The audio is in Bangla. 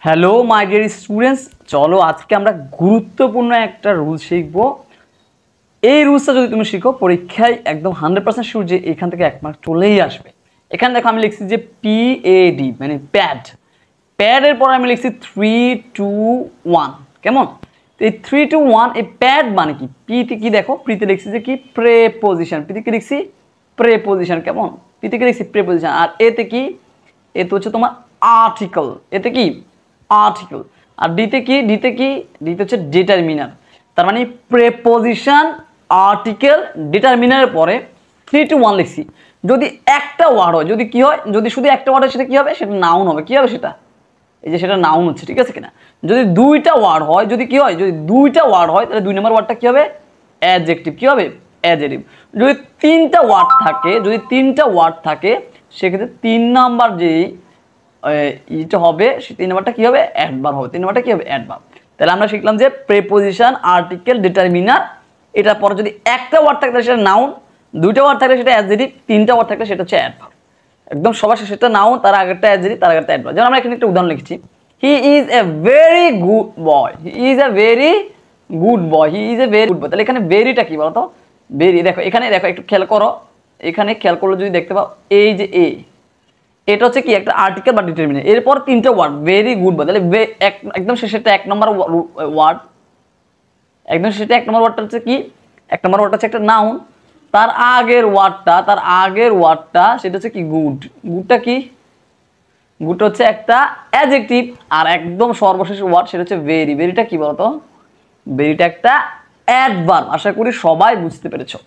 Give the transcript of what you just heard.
হ্যালো মাই ডিয়ার স্টুডেন্টস, চলো আজকে আমরা গুরুত্বপূর্ণ একটা রুল শিখব। এই রুলসটা যদি তুমি শিখো পরীক্ষায় একদম 100% শিওর যে এখান থেকে 1 মার্ক চলেই আসবে। এখানে দেখো আমি লিখছি যে PAD মানে প্যাড, প্যাডের পর আমি লিখছি 3, 2, 1। কেমন? তো এই 3, 2, 1 এই প্যাড মানে কি? পিতে কি দেখো, প্রিতে লিখছি যে কি প্রেপোজিশন, পিতে কি লিখছি প্রেপোজিশন। কেমন? পিতে কি লিখছি প্রেপোজিশন। আর এতে কি? এতে হচ্ছে তোমার আর্টিকেল, এতে কি আর্টিকেল। আর ডিতে কি? ডিতে হচ্ছে ডিটারমিনার। তার মানে প্রেপোজিশন, আর্টিকেল, ডিটারমিনারের পরে 3 to 1 লিখছি। যদি একটা ওয়ার্ড হয়, যদি কি হয়, যদি শুধু একটা ওয়ার্ড হয় সেটা কি হবে? সেটা নাউন হবে। কি হবে সেটা? এই যে সেটা নাউন হচ্ছে, ঠিক আছে কিনা? যদি দুইটা ওয়ার্ড হয়, যদি কি হয়, যদি দুইটা ওয়ার্ড হয় তাহলে 2 নম্বর ওয়ার্ডটা কি হবে? অ্যাডজেক্টিভ। কি হবে? অ্যাডজেক্টিভ। যদি তিনটা ওয়ার্ড থাকে সেক্ষেত্রে 3 নাম্বার যেই এটা হবে, সে 3 নাম্বারটা কি হবে? অ্যাডভার্ব হবে। 3 নাম্বারটা কি হবে? অ্যাডভার্ব। তাহলে আমরা শিখলাম যে প্রেপোজিশন, আর্টিকেল, ডিটারমিনার, এটার পরে যদি একটা ওয়ার্ড থাকলে সেটা নাউন, দুইটা ওয়ার্ড থাকলে সেটা অ্যাডজেক্টিভ, তিনটা ওয়ার্ড থাকলে সেটা হচ্ছে অ্যাডভার্ব। একদম সবার শেষে একটা নাউন, তার আগেরটা অ্যাডজেক্টিভ, তার আগেরটা অ্যাডভার্ব। যেমন আমরা এখানে একটা উদাহরণ লিখছি, he is a very good boy. He is a very good boy. He is a very good boy. তাহলে এখানে ভেরিটা কি বলতো? ভেরি, দেখো এখানে, দেখো একটু খেয়াল করো, এখানে খেয়াল করলে যদি দেখতে পাও এই যে এটা হচ্ছে কি একটা আর্টিকেল বা ডিটারমিনার। এরপর তিনটা ওয়ার্ড ভেরি গুড বয়, তাহলে একদম শেষেটা 1 নম্বর ওয়ার্ড, একদম শেষেটা 1 নম্বর ওয়ার্ডটা হচ্ছে কি? 1 নম্বর ওয়ার্ডটা হচ্ছে একটা নাউন। তার আগের ওয়ার্ডটা সেটা হচ্ছে কি? গুড। গুডটা কি? গুডটা হচ্ছে একটা অ্যাডজেক্টিভ। আর একদম সর্বশেষ ওয়ার্ড সেটা হচ্ছে ভেরি। ভেরিটা কি বলতো? ভেরিটা একটা অ্যাডভার্ব। আশা করি সবাই বুঝতে পেরেছো।